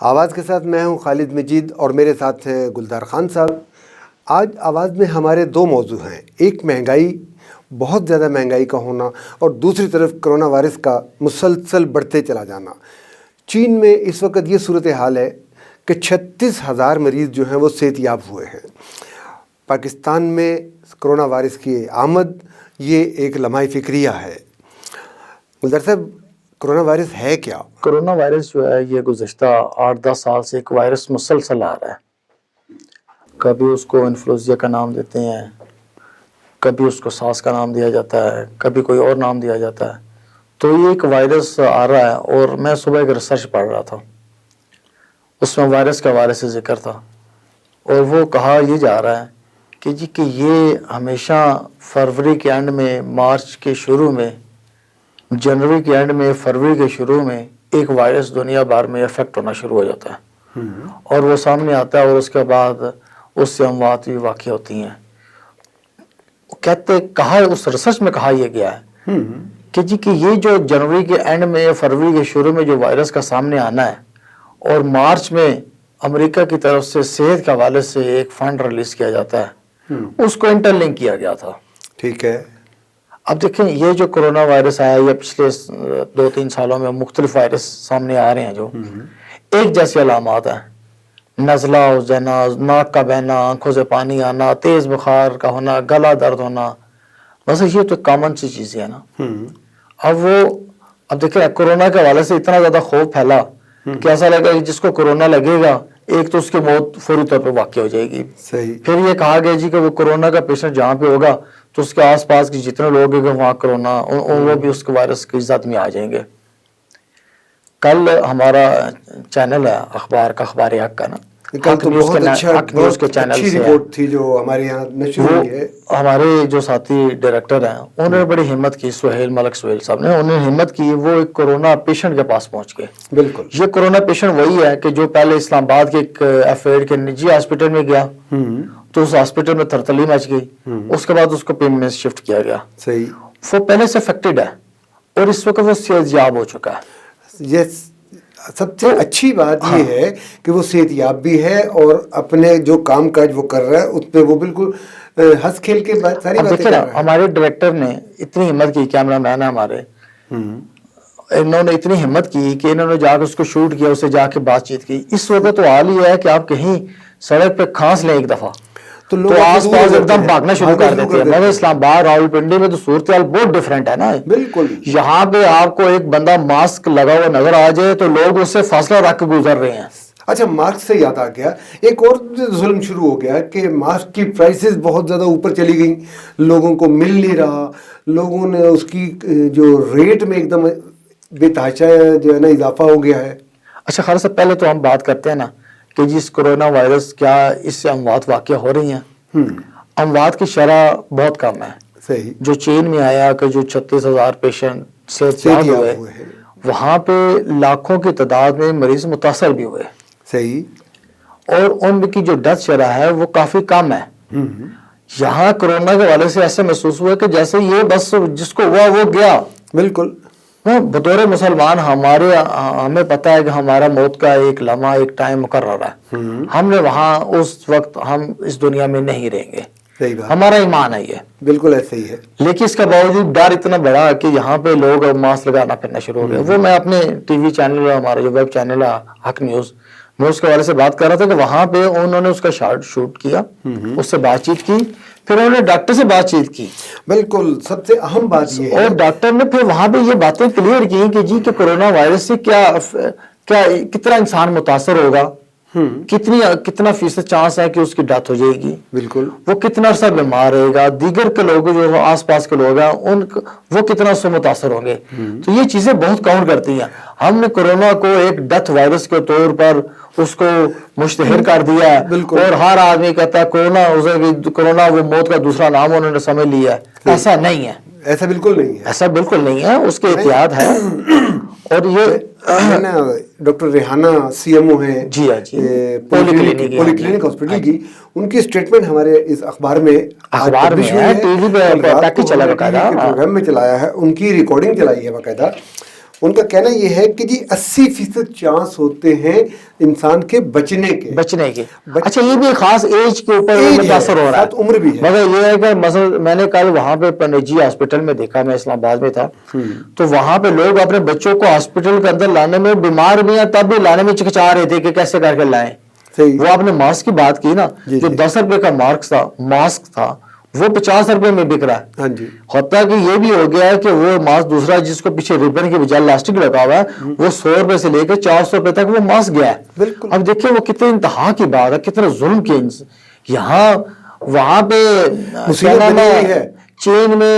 آواز کے ساتھ میں ہوں خالد مجید اور میرے ساتھ ہیں گلزار خان صاحب۔ آج آواز میں ہمارے دو موضوع ہیں، ایک مہنگائی، بہت زیادہ مہنگائی کا ہونا، اور دوسری طرف کرونا وائرس کا مسلسل بڑھتے چلا جانا۔ چین میں اس وقت یہ صورتحال ہے کہ 36,000 مریض جو ہیں وہ صحت یاب ہوئے ہیں۔ پاکستان میں کرونا وائرس کی آمد یہ ایک لمحہ فکریہ ہے۔ گلزار صاحب، کرونا وائرس ہے کیا؟ کرونا وائرس جو ہے یہ گزشتہ 8-10 سال سے ایک وائرس مسلسل آ رہا ہے۔ کبھی اس کو انفلوئنزا کا نام دیتے ہیں، کبھی اس کو ساس کا نام دیا جاتا ہے، کبھی کوئی اور نام دیا جاتا ہے۔ تو یہ ایک وائرس آ رہا ہے، اور میں صبح ایک ریسرچ پڑھ رہا تھا، اس میں وائرس کا وائرس سے ذکر تھا، اور وہ کہا یہ جا رہا ہے کہ یہ ہمیشہ فروری کے اینڈ میں، مارچ کے شروع میں، جنوری کے اینڈ میں، فروری کے شروع میں ایک وائرس دنیا بھر میں افیکٹ ہونا شروع ہو جاتا ہے، اور وہ سامنے آتا ہے، اور اس کے بعد اس سے اموات بھی واقع ہوتی ہیں۔ کہا اس ریسرچ میں کہا یہ گیا ہے کہ یہ جو جنوری کے اینڈ میں، فروری کے شروع میں جو وائرس کا سامنے آنا ہے، اور مارچ میں امریکہ کی طرف سے صحت کے حوالے سے ایک فنڈ ریلیز کیا جاتا ہے، اس کو انٹر لنک کیا گیا تھا۔ ٹھیک ہے۔ اب دیکھیں، یہ جو کرونا وائرس آیا، یا پچھلے 2-3 سالوں میں مختلف وائرس سامنے آ رہے ہیں جو ایک جیسی علامات ہیں، نزلہ ہو جانا، ناک کا بہنا، آنکھوں سے پانی آنا، تیز بخار کا ہونا، گلا درد ہونا، بس یہ تو کامن سی چیزیں ہیں نا۔ اب دیکھیں، کرونا کے حوالے سے اتنا زیادہ خوف پھیلا کہ ایسا لگا کہ جس کو کرونا لگے گا ایک تو اس کی موت فوری طور پہ واقع ہو جائے گی۔ صحیح۔ پھر یہ کہا گیا کہ وہ کرونا کا پیشنٹ جہاں پہ ہوگا تو اس کے آس پاس کے جتنے لوگ ہیں وہاں کرونا، وہ بھی اس کے وائرس کی زد میں آ جائیں گے۔ کل ہمارا چینل ہے اخبار کا، اخبار حق کا نا، کل تو بہت نیوز کے چینل اچھی سے رپورٹ تھی جو ہمارے یہاں نشر ہوئی ہے۔ ہمارے جو ساتھی ڈائریکٹر ہیں انہوں نے بڑی ہمت کی، سہیل ملک سہیل صاحب نے، انہوں نے ہمت کی، وہ ایک کرونا پیشنٹ کے پاس پہنچ گئے۔ بالکل۔ یہ کرونا پیشنٹ وہی ہے کہ جو پہلے اسلام آباد کے ایک ایف8 کے نجی ہاسپٹل میں گیا، تو اس ہاسپٹل میں تھرتلی مچ گئی، اس کے بعد اس کو پیم میں شفٹ کیا گیا۔ صحیح۔ وہ پہلے سے افیکٹڈ ہے، اور اس وقت وہ صحت یاب ہو چکا ہے۔ یہ سب سے اچھی بات یہ ہے کہ وہ صحت یاب بھی ہے، اور اپنے جو کام کاج وہ کر رہا ہے اس پہ وہ بالکل ہنس کھیل کے ساری باتیں کر رہا ہے۔ ہمارے ڈائریکٹر نے اتنی ہمت کی، کیمرہ مین ہے ہمارے، انہوں نے اتنی ہمت کی کہ انہوں نے جا کے اس کو شوٹ کیا، اسے جا کے بات چیت کی۔ اس وقت تو حال یہ ہے کہ آپ کہیں سڑک پہ کھانس لیں ایک دفعہ تو آس پاس ایک دم بھاگنا شروع کر دیتے ہیں۔ مگر اسلام آباد، راولپنڈی میں تو صورتحال بہت ڈفرینٹ ہے نا۔ بالکل۔ یہاں پہ آپ کو ایک بندہ ماسک لگا ہوا نظر آ جائے تو لوگ اس سے فاصلہ رکھ کے گزر رہے ہیں۔ اچھا، ماسک سے یاد آ گیا، ایک اور ظلم شروع ہو گیا کہ ماسک کی پرائسز بہت زیادہ اوپر چلی گئیں، لوگوں کو مل نہیں رہا، لوگوں نے اس کی جو ریٹ میں ایک دم بے تحاشا جو ہے نا اضافہ ہو گیا ہے۔ اچھا خالد صاحب، پہلے تو ہم بات کرتے ہیں نا کہ جس کرونا وائرس، کیا اس سے اموات واقع ہو رہی ہیں؟ اموات کی شرح بہت کم ہے۔ صحیح۔ جو چین میں آیا کہ جو 36,000 پیشنٹ صحت یاب ہوئے، وہاں پہ لاکھوں کی تعداد میں مریض متاثر بھی ہوئے۔ صحیح۔ اور ان کی جو ڈیتھ شرح ہے وہ کافی کم ہے۔ یہاں کرونا کے حوالے سے ایسا محسوس ہوا کہ جیسے یہ بس جس کو ہوا وہ گیا۔ بالکل۔ بطور مسلمان ہمیں پتہ ہے کہ ہمارا موت کا ایک لمحہ، ایک ٹائم مقرر ہے، ہم نے وہاں اس وقت ہم اس دنیا میں نہیں رہیں گے۔ صحیح بات۔ ہمارا ایمان ہے یہ۔ بالکل ایسا ہی ہے۔ لیکن اس کے باوجود ڈر اتنا بڑا کہ یہاں پہ لوگ ماسک لگانا پھرنا شروع ہو گئے۔ وہ میں اپنے ٹی وی چینل، ہمارا جو ویب چینل ہے حق نیوز، میں اس کے حوالے سے بات کر رہا تھا کہ وہاں پہ انہوں نے اس کا شوٹ کیا، اس سے بات چیت کی، پھر انہوں نے ڈاکٹر سے بات چیت کی۔ بالکل، سب سے اہم بات یہ ہے، اور ڈاکٹر نے پھر وہاں پہ یہ باتیں کلیئر کی کہ جی کہ کرونا وائرس سے کتنا انسان متاثر ہوگا، کتنا فیصد چانس ہے کہ اس کی ڈیتھ ہو جائے گی، بالکل، وہ کتنا عرصہ بیمار رہے گا، دیگر کے لوگ جو آس پاس کے لوگ ہیں وہ کتنا اس سے متاثر ہوں گے۔ تو یہ چیزیں بہت کاؤنٹ کرتی ہیں۔ ہم نے کرونا کو ایک ڈیتھ وائرس کے طور پر اس کو مشتہر کر دیا ہے، اور ہر آدمی کہتا ہے کرونا وہ موت کا دوسرا نام انہوں نے سمجھ لیا ہے۔ ایسا نہیں ہے، ایسا بالکل نہیں ہے، ایسا بالکل نہیں ہے، اس کے احتیاط ہے۔ اور یہ ڈاکٹر ریحانہ CMO ہیں جی ہاں جی پولی کلینک ہاسپٹل کی، ان کی اسٹیٹمنٹ ہمارے اس اخبار میں ہے، ٹی وی پہ پیکج چلا باقاعدہ، پروگرام میں چلایا ہے، ان کی ریکارڈنگ چلائی ہے باقاعدہ۔ ان کا کہنا یہ ہے کہ جی 80% چانس ہوتے ہیں انسان کے بچنے کے. اچھا یہ بھی خاص ایج کے اوپر متاثر ہو رہا ہے, عمر بھی ہے. مگر یہ ہے کہ مثلا میں نے کل وہاں پہ پنجی ہاسپٹل میں دیکھا, میں اسلام آباد میں تھا, تو وہاں پہ لوگ اپنے بچوں کو ہاسپٹل کے اندر لانے میں, بیمار بھی ہیں تب بھی لانے میں چکچا رہے تھے کہ کیسے کر کے لائیں. وہ آپ نے ماسک کی بات کی نا, جو 10 روپے کا ماسک تھا وہ 50 روپے میں بک رہا ہے. ہوتا کہ یہ بھی ہو گیا ہے کہ وہ ماسک دوسرا جس کو پیچھے ریبن کے بجائے لاسٹک لگا ہوا ہے وہ 100 روپے سے لے کے 400 روپے تک وہ ماسک گیا ہے. اب دیکھیں وہ کتنے انتہا کی بات ہے, کتنے ظلم کی. یہاں وہاں پہ چین میں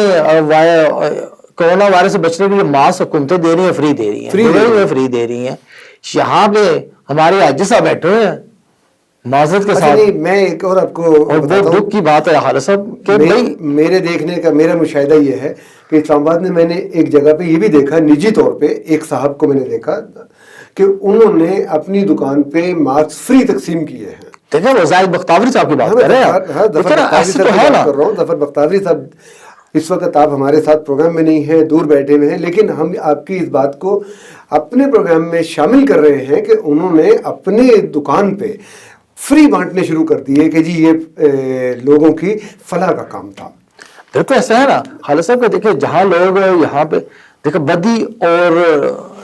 کورونا وائرس سے بچنے کے لیے ماسک حکومتیں دے رہی ہیں, فری دے رہی ہیں. یہاں پہ ہمارے حاجی صاحب بیٹھے ہوئے ہیں معذرت کے ساتھ. میں ایک اور آپ کو دکھ کی بات ہے حال صاحب کہ میرے دیکھنے کا میرا مشاہدہ یہ ہے کہ اسلام آباد میں میں نے ایک جگہ پہ یہ بھی دیکھا نجی طور پہ, ایک صاحب کو میں نے دیکھا کہ انہوں نے اپنی دکان پہ ماسک فری تقسیم کیے ہیں. دیکھیں وہ زاہد بختاوری صاحب کی بات کر رہے ہیں, ظفر بختاوری صاحب اس وقت آپ ہمارے ساتھ پروگرام میں نہیں ہیں, دور بیٹھے ہوئے ہیں, لیکن ہم آپ کی اس بات کو اپنے پروگرام میں شامل کر رہے ہیں کہ انہوں نے اپنے دکان پہ فری بانٹنے شروع کر دیے کہ جی یہ لوگوں کی فلاح کا کام تھا. تو ایسا ہے نا خالد صاحب کہ دیکھیں جہاں لوگ یہاں پہ دیکھیں بدی اور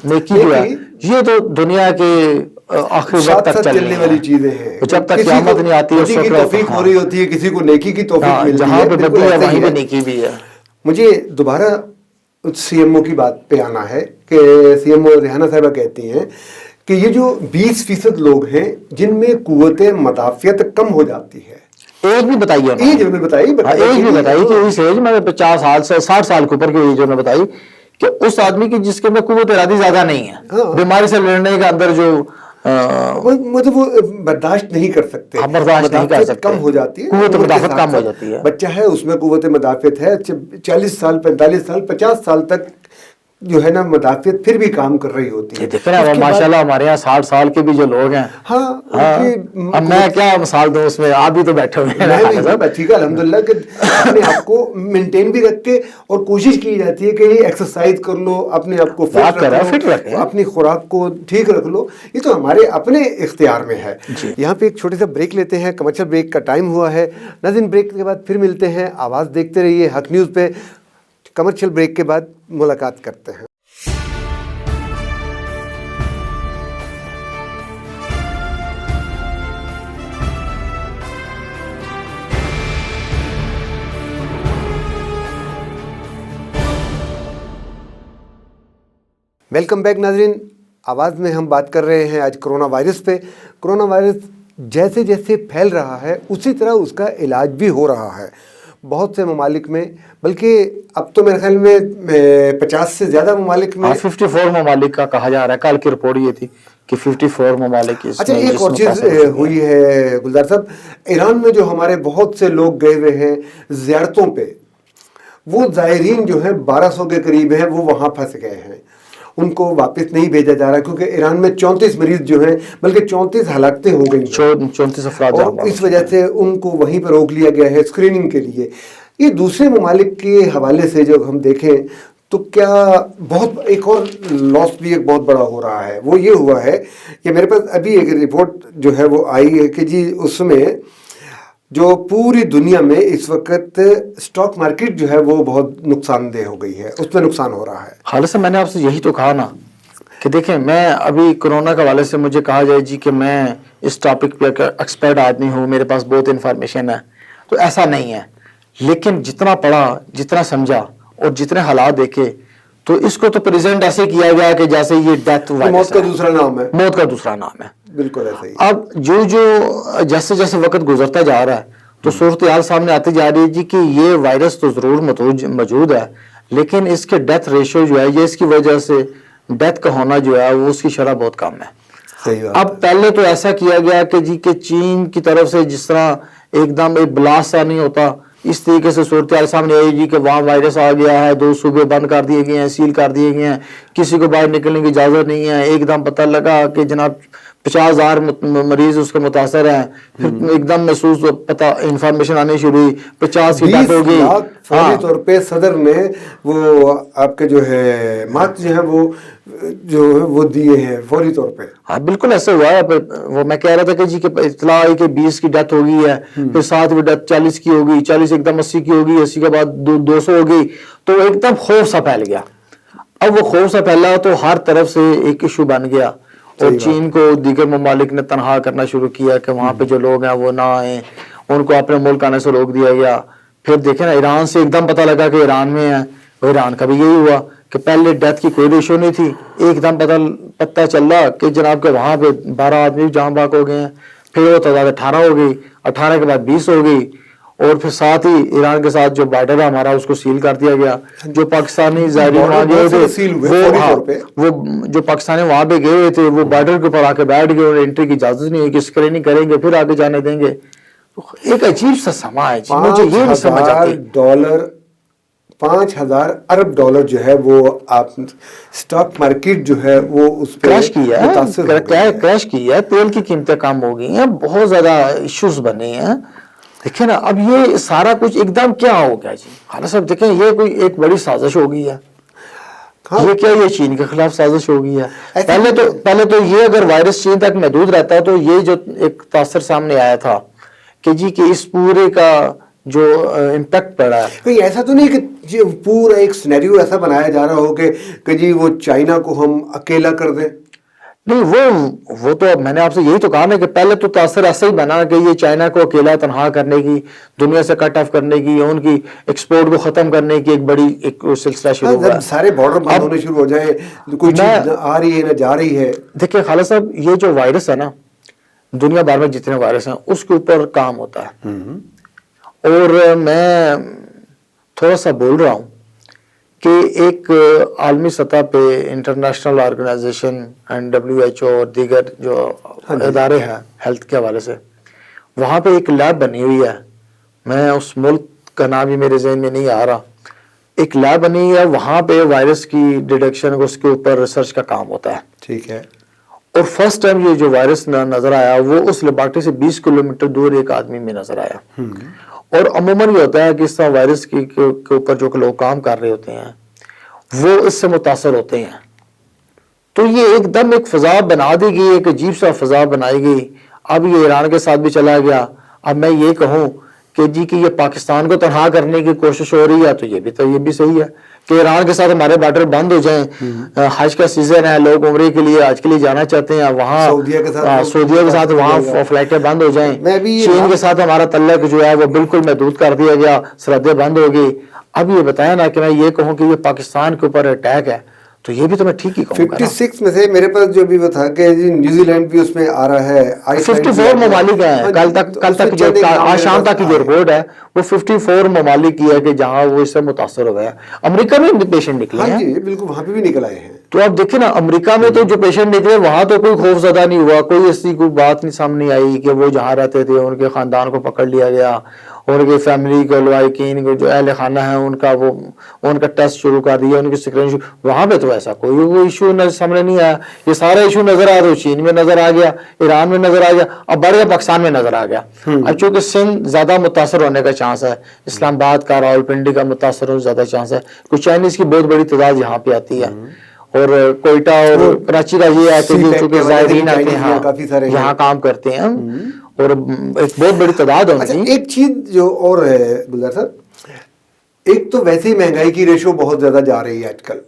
نیکی جو ہے یہ تو دنیا کے آخری وقت تک چلنے والی چیزیں ہیں. جب تک قیامت نہیں آتی کسی کی توفیق ہو رہی ہوتی ہے, کسی کو نیکی کی توفیق ملتی ہے. جہاں پہ بدی ہے وہیں پہ نیکی بھی ہے. مجھے دوبارہ سی ایم او کی بات پہ آنا ہے کہ سی ایم او ریحانہ صاحبہ کہتی ہیں کہ یہ جو 20% لوگ ہیں جن میں قوت مدافعت کم ہو جاتی ہے. ایج بھی بتائیے, ایج بھی بتائی کہ اس ایج میں 50 سال سے 60 سال کے اوپر کی ایج نے بتائی کہ اس آدمی کی جس کے میں قوت ارادی زیادہ نہیں ہے, بیماری سے لڑنے کے اندر جو مطلب وہ برداشت نہیں کر سکتے, کم ہو جاتی ہے, قوت مدافعت کم ہو جاتی ہے. بچہ ہے اس میں قوت مدافعت ہے, 40 سال 45 سال 50 سال تک جو ہے نا مدافعت پھر بھی کام کر رہی ہوتی ہے. دیکھ رہے ہیں ماشاءاللہ ہمارے یہاں 60 سال کے بھی جو لوگ ہیں, اب میں کیا مثال دوں اس میں, آپ بھی تو بیٹھے ہوئے ہیں. ٹھیک ہے الحمدللہ کہ اپنے آپ کو مینٹین بھی رکھ کے اور کوشش کی جاتی ہے کہ یہ ایکسرسائز کر لو, اپنے آپ کو فٹ رکھو, اپنی خوراک کو ٹھیک رکھ لو. یہ تو ہمارے اپنے اختیار میں ہے. یہاں پہ ایک چھوٹے سا بریک لیتے ہیں, کمرشل بریک کا ٹائم ہوا ہے. ناظرین بریک کے بعد پھر ملتے ہیں, آواز دیکھتے رہیے حق نیوز پہ. کمرشل بریک کے بعد ملاقات کرتے ہیں. ویلکم بیک ناظرین. آواز میں ہم بات کر رہے ہیں آج کرونا وائرس پہ. کرونا وائرس جیسے جیسے پھیل رہا ہے اسی طرح اس کا علاج بھی ہو رہا ہے بہت سے ممالک میں, بلکہ اب تو میرے خیال میں 50 سے زیادہ ممالک میں 54 ممالک کا کہا جا رہا ہے. کل کی رپورٹ یہ تھی کہ 54 ممالک. اچھا ایک اور چیز ہوئی ہے گلزار صاحب, ایران میں جو ہمارے بہت سے لوگ گئے ہوئے ہیں زیارتوں پہ, وہ زائرین جو ہیں 1200 کے قریب ہیں, وہ وہاں پھنس گئے ہیں. ان کو واپس نہیں بھیجا جا رہا کیونکہ ایران میں 34 مریض جو ہیں, بلکہ 34 ہلاکتیں ہو گئی, 34 افراد, اور اس وجہ سے ان کو وہیں پہ روک لیا گیا ہے اسکریننگ کے لیے. یہ دوسرے ممالک کے حوالے سے جب ہم دیکھیں تو کیا بہت ایک اور لاس بھی ایک بہت بڑا ہو رہا ہے. وہ یہ ہوا ہے کہ میرے پاس ابھی ایک رپورٹ جو ہے وہ آئی ہے کہ جی اس میں جو پوری دنیا میں اس وقت اسٹاک مارکیٹ جو ہے وہ بہت نقصان دہ ہو گئی ہے, اس میں نقصان ہو رہا ہے. حالت سے میں نے آپ سے یہی تو کہا نا کہ دیکھیں میں ابھی کرونا کے حوالے سے مجھے کہا جائے جی کہ میں اس ٹاپک پہ ایکسپرٹ آدمی ہوں, میرے پاس بہت انفارمیشن ہے, تو ایسا نہیں ہے. لیکن جتنا پڑھا, جتنا سمجھا اور جتنے حالات دیکھے تو اس کو تو پریزنٹ ایسے کیا گیا کہ جیسے یہ ڈیتھ موت کا دوسرا نام ہے, موت کا دوسرا نام ہے. بالکل ایسا ہی. اب جو جیسے جیسے وقت گزرتا جا رہا ہے تو صورتحال سامنے آتی جا رہی ہے جی کہ یہ وائرس تو ضرور موجود ہے, لیکن اس کے ڈیتھ ریشو جو ہے یہ اس کی وجہ سے ڈیتھ کا ہونا جو ہے وہ اس کی شرح بہت کم ہے. اب پہلے تو ایسا کیا گیا کہ جی کہ چین کی طرف سے جس طرح ایک دم ایک بلاسٹ سا نہیں ہوتا, اس طریقے سے صورتحال سامنے آئی جی کہ وہاں وائرس آ گیا ہے, 2 صوبے بند کر دیے گئے ہیں, سیل کر دیے گئے ہیں, کسی کو باہر نکلنے کی اجازت نہیں ہے. ایک دم پتہ لگا کہ جناب 50,000 مریض اس کے متاثر ہیں, پھر ایک دم محسوس پتہ انفارمیشن آنے شروع ہوئی 50 کی ڈیتھ ہو گئی. فوری طور پہ صدر نے وہ آپ کے جو ہے مات جو ہے وہ جو ہے وہ دیے ہیں فوری طور پہ. ہاں بالکل ایسا ہوا ہے. وہ میں کہہ رہا تھا کہ جی کہ اطلاع آئی کہ 20 کی ڈیتھ ہو گئی ہے, پھر 7ویں ڈیتھ 40 کی ہو گئی, 40 ایک دم 80 کی ہو گئی, 80 کے بعد 200 ہو گئی, تو ایک دم خوف سا پھیل گیا. اب وہ خوف سا پھیلا تو ہر طرف سے ایک ایشو بن گیا, اور چین کو دیگر ممالک نے تنہا کرنا شروع کیا کہ وہاں پہ جو لوگ ہیں وہ نہ آئیں, ان کو اپنے ملک آنے سے روک دیا گیا. پھر دیکھیں نا ایران سے ایک دم پتہ لگا کہ ایران میں ہے, ایران کا بھی یہی ہوا کہ پہلے ڈیتھ کی کوئی ریشو نہیں تھی, ایک دم پتہ چل رہا کہ جناب کہ وہاں پہ 12 آدمی جہاں باق ہو گئے ہیں, پھر وہ تعداد 18 ہو گئی, 18 کے بعد 20 ہو گئی, اور پھر ساتھ ہی ایران کے ساتھ جو بارڈر ہے ہمارا اس کو سیل کر دیا گیا. جو پاکستانی زائرین وہاں گئے تھے وہ جو پاکستانی وہاں پہ گئے ہوئے تھے وہ بارڈر کے اوپر آ کے بیٹھ گئے, اور انٹری کی اجازت نہیں ہے کہ اسکریننگ کریں گے پھر آگے جانے دیں گے. ایک عجیب سا سما ہے, مجھے یہ نہیں سمجھ آتی. $5,000 ارب جو ہے وہ آپ اسٹاک مارکیٹ جو ہے وہ اس پہ کریش کی ہے, تیل کی قیمتیں کم ہو گئی ہیں, بہت زیادہ ایشوز بنے ہیں. دیکھیں نا اب یہ سارا کچھ ایک دم کیا ہو گیا جی. خالد صاحب دیکھیں یہ کوئی ایک بڑی سازش ہو گئی ہے. یہ کیا, یہ چین کے خلاف سازش ہو گئی ہے. پہلے تو یہ اگر وائرس چین تک محدود رہتا ہے تو یہ جو ایک تاثر سامنے آیا تھا کہ جی کہ اس پورے کا جو امپیکٹ پڑا ہے, کوئی ایسا تو نہیں کہ پورا ایک سینیریو ایسا بنایا جا رہا ہو کہ جی وہ چائنا کو ہم اکیلا کر دیں. نہیں وہ تو میں نے آپ سے یہی تو کہا نا کہ پہلے تو تاثر ایسا ہی بنا کہ یہ چائنا کو اکیلا تنہا کرنے کی, دنیا سے کٹ آف کرنے کی, ان کی ایکسپورٹ کو ختم کرنے کی ایک بڑی ایک سلسلہ شروع ہوا. سارے بارڈر بند ہونے شروع ہو جائیں, کوئی چیز نہ آ رہی ہے نہ جا رہی ہے. دیکھیں خالد صاحب یہ جو وائرس ہے نا, دنیا بھر میں جتنے وائرس ہیں اس کے اوپر کام ہوتا ہے. اور میں تھوڑا سا بول رہا ہوں کہ ایک عالمی سطح پہ انٹرنیشنل آرگنائزیشن اینڈ WHO اور دیگر جو ادارے ہیں ہیلتھ کے حوالے سے, وہاں پہ ایک لیب بنی ہوئی ہے. میں اس ملک کا نام بھی میرے ذہن میں نہیں آ رہا. ایک لیب بنی ہے وہاں پہ وائرس کی ڈیٹیکشن اس کے اوپر ریسرچ کا کام ہوتا ہے. ٹھیک ہے. اور فرسٹ ٹائم یہ جو وائرس نظر آیا وہ اس لیبارٹری سے 20 کلومیٹر دور ایک آدمی میں نظر آیا. اور عموماً یہ ہوتا ہے کہ اس طرح وائرس کے اوپر جو لوگ کام کر رہے ہوتے ہیں وہ اس سے متاثر ہوتے ہیں. تو یہ ایک دم ایک فضا بنا دی گئی, ایک عجیب سا فضا بنائی گئی. اب یہ ایران کے ساتھ بھی چلا گیا. اب میں یہ کہوں کہ جی کہ یہ پاکستان کو تنہا کرنے کی کوشش ہو رہی ہے تو یہ بھی صحیح ہے کہ ایران کے ساتھ ہمارے بارڈر بند ہو جائیں. حج کا سیزن ہے, لوگ عمرے کے لیے حج کے لیے جانا چاہتے ہیں, وہاں سعودیہ کے ساتھ وہاں فلائٹیں بند ہو جائیں. چین کے ساتھ ہمارا تعلق جو ہے وہ بالکل محدود کر دیا گیا, سرحدیں بند ہو گئی. اب یہ بتایا نا کہ میں یہ کہوں کہ یہ پاکستان کے اوپر اٹیک ہے تو یہ بھی تو میں ٹھیک ہی کہوں گا. 56 میں سے میرے پاس جو بھی وہ تھا کہ نیوزی لینڈ بھی اس میں آ رہا ہے. 54 ممالک ہیں. کل تک جو آج شام تک کی جو رپورٹ ہے وہ 54 ممالک کی ہے کہ جہاں وہ اس سے متاثر ہو گیا. امریکہ میں پیشنٹ نکلے ہیں. جی بالکل, وہاں پہ بھی نکل آئے ہیں. تو آپ دیکھیں نا امریکہ میں تو جو پیشنٹ نکلے وہاں تو کوئی خوف زدہ نہیں ہوا, کوئی ایسی کوئی بات نہیں سامنے آئی کہ وہ جہاں رہتے تھے ان کے خاندان کو پکڑ لیا گیا, ان کے فیملی کو لوائقین کو جو اہل خانہ ہیں ان کا ٹیسٹ شروع کر دیا, ان کی اسکرین. وہاں پہ تو ایسا کوئی ایشو سامنے نہیں آیا. یہ سارا ایشو نظر آیا تو چین میں نظر آ گیا, ایران میں نظر آ گیا, اب بڑھ گیا پاکستان میں نظر آ گیا. اب چونکہ سندھ زیادہ متاثر ہونے کا چانس ہے, اسلام آباد کا راولپنڈی کا متاثر ہونے زیادہ چانس ہے. کچھ چائنیز کی بہت بڑی تعداد یہاں پہ آتی ہے, اور کوئٹہ اور کراچی کا یہ ہے کہ چونکہ زائرین آتے ہیں یہاں کام کرتے ہیں اور ایک بہت بڑی تعداد ہوتی. ایک چیز جو اور ہے گلزار صاحب, ایک تو ویسے ہی مہنگائی کی ریشو بہت زیادہ جا رہی ہے آج کل,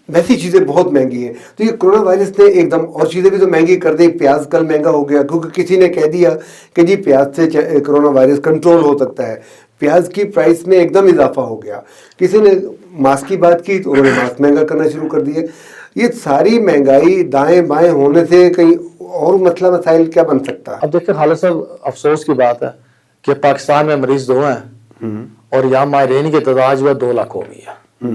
ویسی چیزیں بہت مہنگی ہیں. تو یہ کرونا وائرس نے ایک دم اور چیزیں بھی تو مہنگی کر دی. پیاز کل مہنگا ہو گیا کیونکہ کسی نے کہہ دیا کہ جی پیاز سے کرونا وائرس کنٹرول ہو سکتا ہے. پیاز کی پرائس میں ایک دم اضافہ ہو گیا. کسی نے ماسک کی بات کی تو انہوں نے ماسک مہنگا کرنا شروع کر دیے. یہ ساری مہنگائی دائیں بائیں ہونے سے کہیں اور مسئلہ مسائل کیا بن سکتا ہے؟ اب دیکھیں خالد صاحب, افسوس کی بات ہے کہ پاکستان میں مریض 2 ہیں اور یہاں ماہرین کی تعداد جو ہے 2 لاکھ ہو گئی ہے.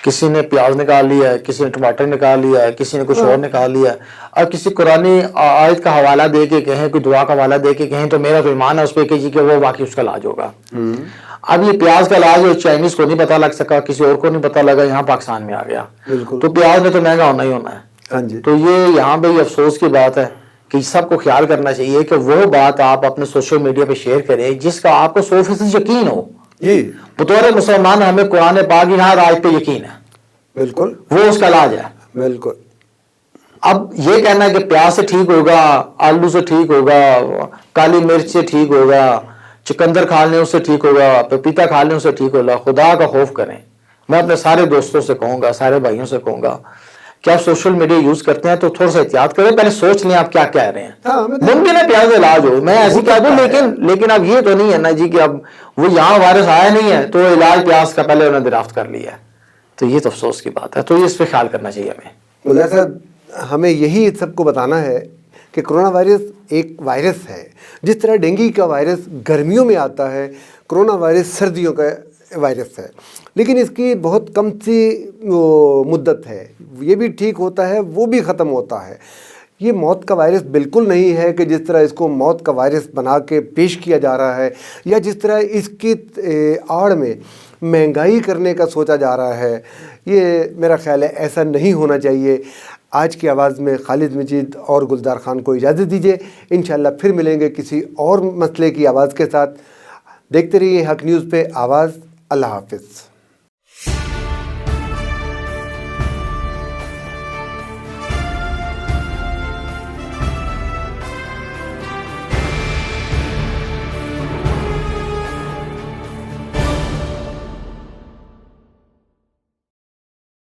کسی نے پیاز نکال لیا ہے, کسی نے ٹماٹر نکال لیا ہے, کسی نے کچھ اور نکال لیا ہے. اب کسی قرآنی آیت کا حوالہ دے کے کہیں, کوئی دعا کا حوالہ دے کے کہیں تو میرا تو ایمان ہے اس پہ کہ جی کہ وہ واقعی اس کا علاج ہوگا. اب یہ پیاز کا علاج چائنیز کو نہیں پتہ لگ سکا, کسی اور کو نہیں پتہ لگا, یہاں پاکستان میں آ گیا. تو پیاز میں تو مہنگا ہونا ہی ہونا ہے. تو یہ یہاں پہ یہ افسوس کی بات ہے کہ سب کو خیال کرنا چاہیے کہ وہ بات آپ اپنے سوشل میڈیا پہ شیئر کریں جس کا آپ کو 100% یقین ہو. بطور مسلمان ہمیں قرآن پاک کی ہر آیت پہ یقین ہے, بالکل وہ اس کا علاج ہے. بالکل. اب یہ کہنا ہے کہ پیاز سے ٹھیک ہوگا، آلو سے ٹھیک ہوگا، کالی مرچ سے ٹھیک ہوگا، چقندر کھا لیں اس سے ٹھیک ہوگا، پپیتا کھا لیں اس سے ٹھیک ہوگا، خدا کا خوف کریں. میں اپنے سارے دوستوں سے کہوں گا، سارے بھائیوں سے کہوں گا کہ آپ سوشل میڈیا یوز کرتے ہیں تو تھوڑا سا احتیاط کریں، پہلے سوچ لیں آپ کیا کہہ رہے ہیں. ممکن ہے پیاز علاج ہو، میں ایسی کہہ دوں، لیکن اب یہ تو نہیں ہے نا جی کہ اب وہ یہاں وائرس آیا نہیں ہے تو علاج پیاز کا پہلے انہوں نے دریافت کر لیا ہے. تو یہ تو افسوس کی بات ہے. تو یہ اس پہ خیال کرنا چاہیے ہمیں. ملا صاحب ہمیں یہی سب کو بتانا ہے کہ کرونا وائرس ایک وائرس ہے. جس طرح ڈینگی کا وائرس گرمیوں میں آتا ہے، کرونا وائرس سردیوں کا وائرس ہے، لیکن اس کی بہت کم سی مدت ہے. یہ بھی ٹھیک ہوتا ہے، وہ بھی ختم ہوتا ہے. یہ موت کا وائرس بالکل نہیں ہے کہ جس طرح اس کو موت کا وائرس بنا کے پیش کیا جا رہا ہے، یا جس طرح اس کی آڑ میں مہنگائی کرنے کا سوچا جا رہا ہے. یہ میرا خیال ہے ایسا نہیں ہونا چاہیے. آج کی آواز میں خالد مجید اور گلزار خان کو اجازت دیجیے. انشاءاللہ پھر ملیں گے کسی اور مسئلے کی آواز کے ساتھ. دیکھتے رہیے حق نیوز پہ آواز. اللہ حافظ.